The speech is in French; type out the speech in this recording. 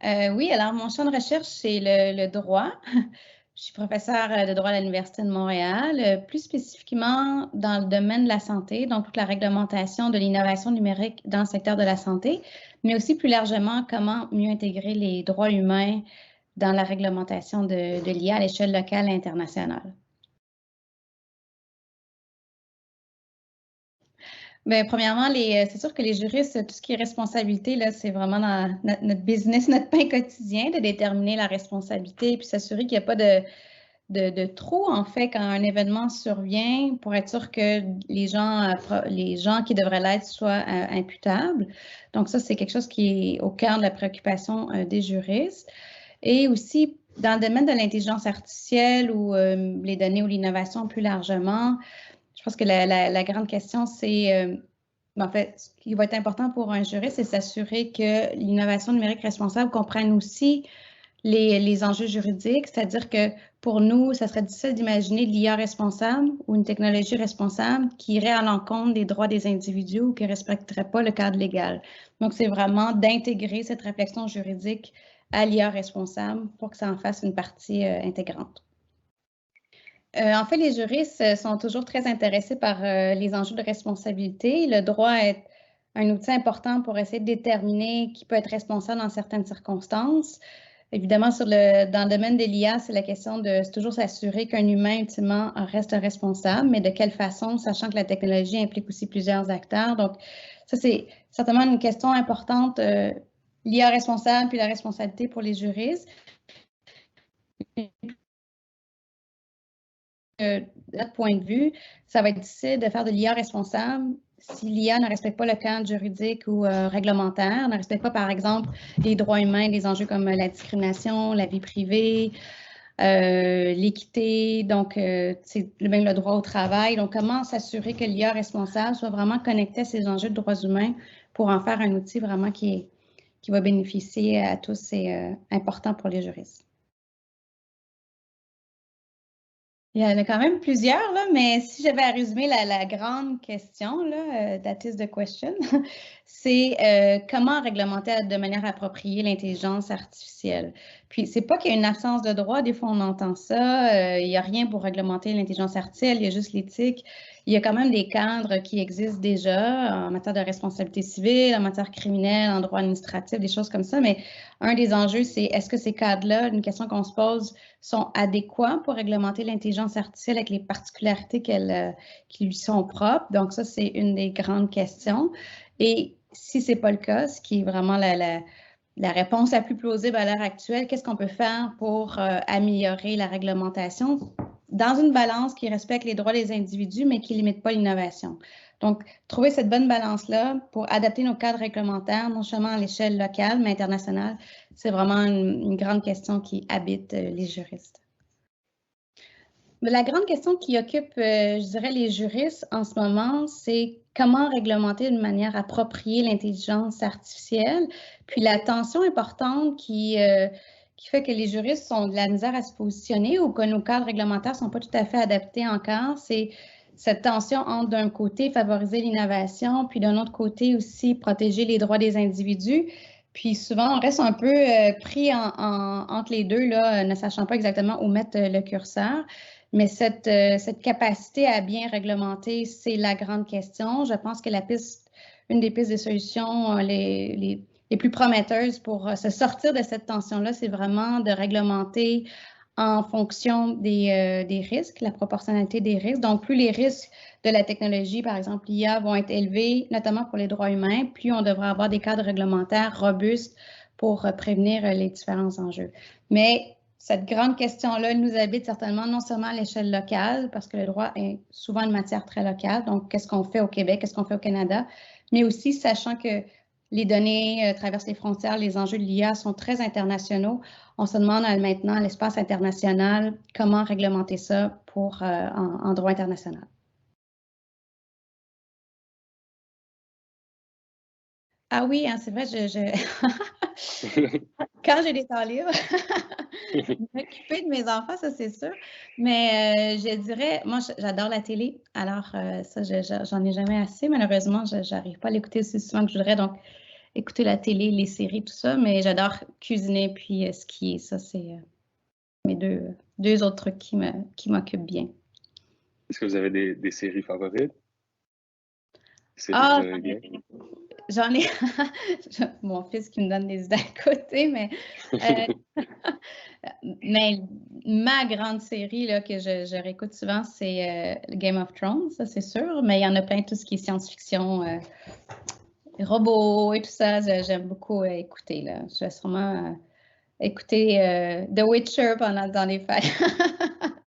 Oui, alors mon champ de recherche, c'est le droit. Je suis professeure de droit à l'Université de Montréal, plus spécifiquement dans le domaine de la santé, donc toute la réglementation de l'innovation numérique dans le secteur de la santé, mais aussi plus largement comment mieux intégrer les droits humains dans la réglementation de l'IA à l'échelle locale et internationale. Bien, premièrement, c'est sûr que les juristes, tout ce qui est responsabilité, là, c'est vraiment dans notre business, notre pain quotidien de déterminer la responsabilité puis s'assurer qu'il n'y a pas de trop, en fait, quand un événement survient pour être sûr que les gens qui devraient l'être soient imputables. Donc, ça, c'est quelque chose qui est au cœur de la préoccupation des juristes. Et aussi, dans le domaine de l'intelligence artificielle ou les données ou l'innovation plus largement, je pense que la grande question, c'est, en fait, ce qui va être important pour un juriste, c'est s'assurer que l'innovation numérique responsable comprenne aussi les enjeux juridiques, c'est-à-dire que pour nous, ça serait difficile d'imaginer l'IA responsable ou une technologie responsable qui irait à l'encontre des droits des individus ou qui ne respecterait pas le cadre légal. Donc, c'est vraiment d'intégrer cette réflexion juridique à l'IA responsable pour que ça en fasse une partie intégrante. En fait, les juristes sont toujours très intéressés par les enjeux de responsabilité. Le droit est un outil important pour essayer de déterminer qui peut être responsable dans certaines circonstances. Évidemment, dans le domaine de l'IA, c'est la question de toujours s'assurer qu'un humain, ultimement, reste responsable, mais de quelle façon, sachant que la technologie implique aussi plusieurs acteurs. Donc, ça, c'est certainement une question importante, l'IA responsable puis la responsabilité pour les juristes. De notre point de vue, ça va être difficile de faire de l'IA responsable si l'IA ne respecte pas le cadre juridique ou réglementaire, ne respecte pas, par exemple, les droits humains, des enjeux comme la discrimination, la vie privée, l'équité, donc c'est même le droit au travail. Donc, comment s'assurer que l'IA responsable soit vraiment connectée à ces enjeux de droits humains pour en faire un outil vraiment qui va bénéficier à tous et important pour les juristes. Il y en a quand même plusieurs, là, mais si j'avais à résumer la grande question, là, that is the question, c'est comment réglementer de manière appropriée l'intelligence artificielle. Puis, c'est pas qu'il y a une absence de droit, des fois on entend ça, il n'y a rien pour réglementer l'intelligence artificielle, il y a juste l'éthique. Il y a quand même des cadres qui existent déjà en matière de responsabilité civile, en matière criminelle, en droit administratif, des choses comme ça, mais un des enjeux, c'est est-ce que ces cadres-là, une question qu'on se pose, sont adéquats pour réglementer l'intelligence artificielle avec les particularités qui lui sont propres. Donc, ça, c'est une des grandes questions. Et si ce n'est pas le cas, ce qui est vraiment la réponse la plus plausible à l'heure actuelle, qu'est-ce qu'on peut faire pour améliorer la réglementation dans une balance qui respecte les droits des individus, mais qui ne limite pas l'innovation. Donc, trouver cette bonne balance-là pour adapter nos cadres réglementaires, non seulement à l'échelle locale, mais internationale, c'est vraiment une grande question qui habite les juristes. Mais la grande question qui occupe, je dirais, les juristes en ce moment, c'est comment réglementer d'une manière appropriée l'intelligence artificielle. Puis la tension importante qui fait que les juristes ont de la misère à se positionner ou que nos cadres réglementaires ne sont pas tout à fait adaptés encore, c'est cette tension entre d'un côté favoriser l'innovation, puis d'un autre côté aussi protéger les droits des individus. Puis souvent, on reste un peu pris entre les deux, là, ne sachant pas exactement où mettre le curseur. Mais cette capacité à bien réglementer, c'est la grande question. Je pense que une des pistes de solutions les plus prometteuses pour se sortir de cette tension-là, c'est vraiment de réglementer en fonction des risques, la proportionnalité des risques. Donc, plus les risques de la technologie, par exemple l'IA, vont être élevés, notamment pour les droits humains, plus on devra avoir des cadres réglementaires robustes pour prévenir les différents enjeux. Mais cette grande question-là nous habite certainement non seulement à l'échelle locale, parce que le droit est souvent une matière très locale, donc qu'est-ce qu'on fait au Québec, qu'est-ce qu'on fait au Canada, mais aussi sachant que les données traversent les frontières, les enjeux de l'IA sont très internationaux. On se demande maintenant à l'espace international comment réglementer ça en droit international. Ah oui, hein, c'est vrai, quand j'ai des temps libres, m'occuper de mes enfants, ça c'est sûr. Mais je dirais, moi j'adore la télé, alors ça j'en ai jamais assez. Malheureusement, je n'arrive pas à l'écouter aussi souvent que je voudrais. Donc, écouter la télé, les séries, tout ça, mais j'adore cuisiner puis skier. Ça, c'est mes deux autres trucs qui m'occupent bien. Est-ce que vous avez des séries favorites? Séries que Ah, vous avez bien? j'en ai mon fils qui me donne des idées à côté, mais ma grande série là, que je réécoute souvent, c'est Game of Thrones, ça c'est sûr, mais il y en a plein, tout ce qui est science-fiction, robots et tout ça, j'aime beaucoup écouter. Là. Je vais sûrement écouter The Witcher dans les fêtes.